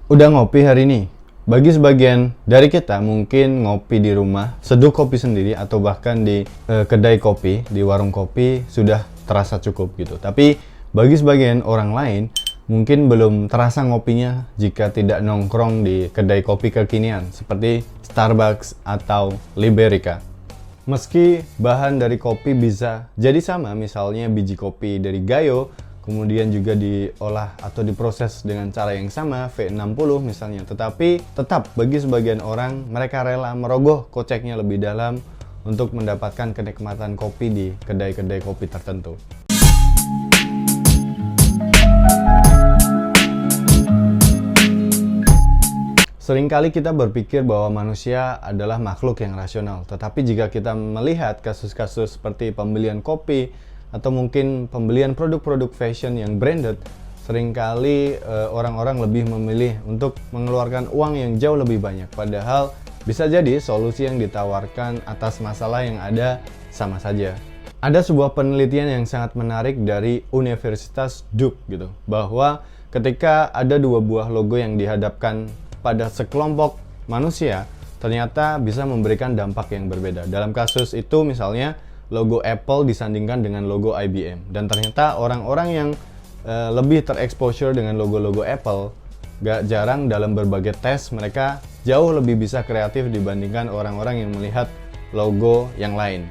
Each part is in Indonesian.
Udah ngopi hari ini? Bagi sebagian dari kita mungkin ngopi di rumah, seduh kopi sendiri atau bahkan di kedai kopi, di warung kopi sudah terasa cukup gitu. Tapi bagi sebagian orang lain mungkin belum terasa ngopinya jika tidak nongkrong di kedai kopi kekinian seperti Starbucks atau Liberica. Meski bahan dari kopi bisa jadi sama, misalnya biji kopi dari Gayo, kemudian juga diolah atau diproses dengan cara yang sama, V60 misalnya. Tetapi tetap bagi sebagian orang, mereka rela merogoh koceknya lebih dalam untuk mendapatkan kenikmatan kopi di kedai-kedai kopi tertentu. Seringkali kita berpikir bahwa manusia adalah makhluk yang rasional. Tetapi jika kita melihat kasus-kasus seperti pembelian kopi, atau mungkin pembelian produk-produk fashion yang branded, seringkali orang-orang lebih memilih untuk mengeluarkan uang yang jauh lebih banyak. Padahal bisa jadi solusi yang ditawarkan atas masalah yang ada sama saja. Ada sebuah penelitian yang sangat menarik dari Universitas Duke gitu, bahwa ketika ada dua buah logo yang dihadapkan pada sekelompok manusia, ternyata bisa memberikan dampak yang berbeda. Dalam kasus itu misalnya logo Apple disandingkan dengan logo IBM, dan ternyata orang-orang yang lebih terexposure dengan logo-logo Apple, gak jarang dalam berbagai tes mereka jauh lebih bisa kreatif dibandingkan orang-orang yang melihat logo yang lain.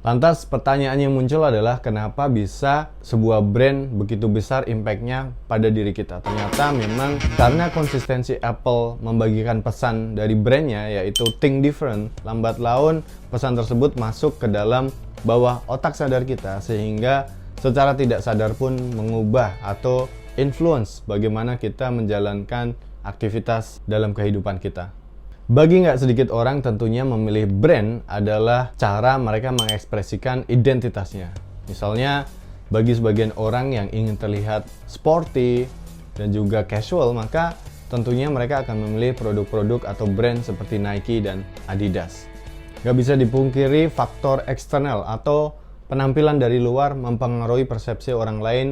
Lantas pertanyaan yang muncul adalah kenapa bisa sebuah brand begitu besar impact-nya pada diri kita? Ternyata memang karena konsistensi Apple membagikan pesan dari brandnya, yaitu think different. Lambat laun pesan tersebut masuk ke dalam bawah otak sadar kita, sehingga secara tidak sadar pun mengubah atau influence bagaimana kita menjalankan aktivitas dalam kehidupan kita. Bagi nggak sedikit orang, tentunya memilih brand adalah cara mereka mengekspresikan identitasnya. Misalnya, bagi sebagian orang yang ingin terlihat sporty dan juga casual, maka tentunya mereka akan memilih produk-produk atau brand seperti Nike dan Adidas. Nggak bisa dipungkiri faktor eksternal atau penampilan dari luar mempengaruhi persepsi orang lain,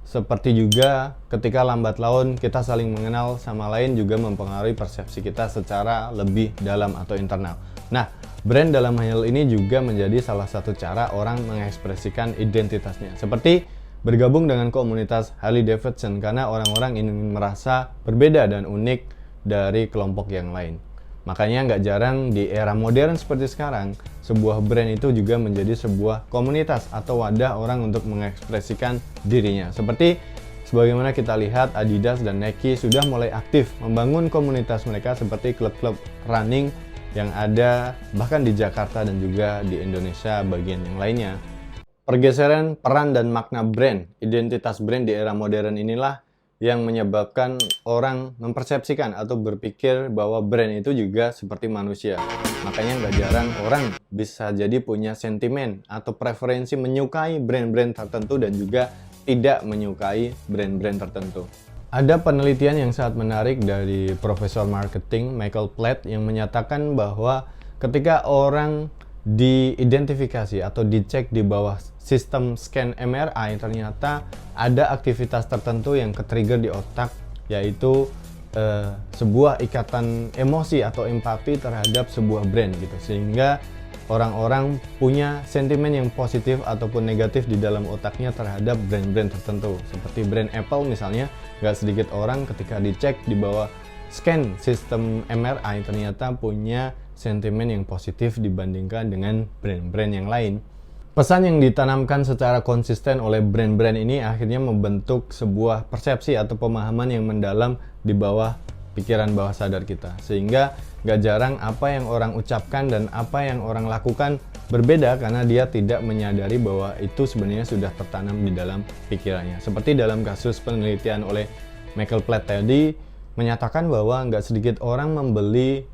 seperti juga ketika lambat laun kita saling mengenal sama lain juga mempengaruhi persepsi kita secara lebih dalam atau internal. Nah, brand dalam hal ini juga menjadi salah satu cara orang mengekspresikan identitasnya. Seperti bergabung dengan komunitas Harley Davidson karena orang-orang ingin merasa berbeda dan unik dari kelompok yang lain. Makanya nggak jarang di era modern seperti sekarang, sebuah brand itu juga menjadi sebuah komunitas atau wadah orang untuk mengekspresikan dirinya. Seperti sebagaimana kita lihat Adidas dan Nike sudah mulai aktif membangun komunitas mereka seperti klub-klub running yang ada bahkan di Jakarta dan juga di Indonesia bagian yang lainnya. Pergeseran peran dan makna brand, identitas brand di era modern inilah yang menyebabkan orang mempersepsikan atau berpikir bahwa brand itu juga seperti manusia. Makanya nggak jarang orang bisa jadi punya sentimen atau preferensi menyukai brand-brand tertentu dan juga tidak menyukai brand-brand tertentu. Ada penelitian yang sangat menarik dari Profesor Marketing Michael Platt yang menyatakan bahwa ketika orang diidentifikasi atau dicek di bawah sistem scan MRI, ternyata ada aktivitas tertentu yang ke-trigger di otak, yaitu sebuah ikatan emosi atau empati terhadap sebuah brand gitu, sehingga orang-orang punya sentimen yang positif ataupun negatif di dalam otaknya terhadap brand-brand tertentu. Seperti brand Apple misalnya, nggak sedikit orang ketika dicek di bawah scan sistem MRI ternyata punya sentimen yang positif dibandingkan dengan brand-brand yang lain. Pesan yang ditanamkan secara konsisten oleh brand-brand ini akhirnya membentuk sebuah persepsi atau pemahaman yang mendalam di bawah pikiran bawah sadar kita. Sehingga gak jarang apa yang orang ucapkan dan apa yang orang lakukan berbeda karena dia tidak menyadari bahwa itu sebenarnya sudah tertanam di dalam pikirannya. Seperti dalam kasus penelitian oleh Michael Platt tadi, menyatakan bahwa nggak sedikit orang membeli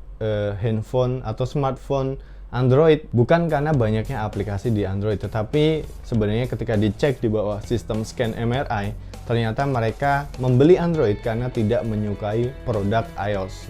handphone atau smartphone Android bukan karena banyaknya aplikasi di Android, tetapi sebenarnya ketika dicek di bawah sistem scan MRI, ternyata mereka membeli Android karena tidak menyukai produk iOS.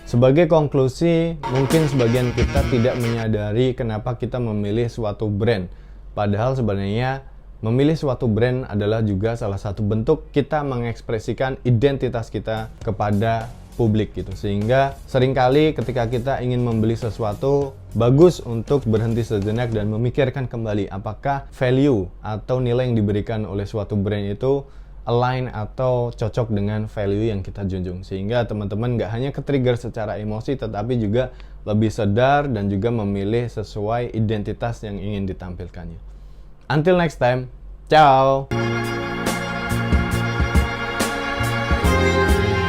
Sebagai konklusi, mungkin sebagian kita tidak menyadari kenapa kita memilih suatu brand, padahal sebenarnya memilih suatu brand adalah juga salah satu bentuk kita mengekspresikan identitas kita kepada publik gitu. Sehingga seringkali ketika kita ingin membeli sesuatu, bagus untuk berhenti sejenak dan memikirkan kembali apakah value atau nilai yang diberikan oleh suatu brand itu align atau cocok dengan value yang kita junjung. Sehingga teman-teman nggak hanya ke-trigger secara emosi, tetapi juga lebih sadar dan juga memilih sesuai identitas yang ingin ditampilkannya. Until next time, ciao!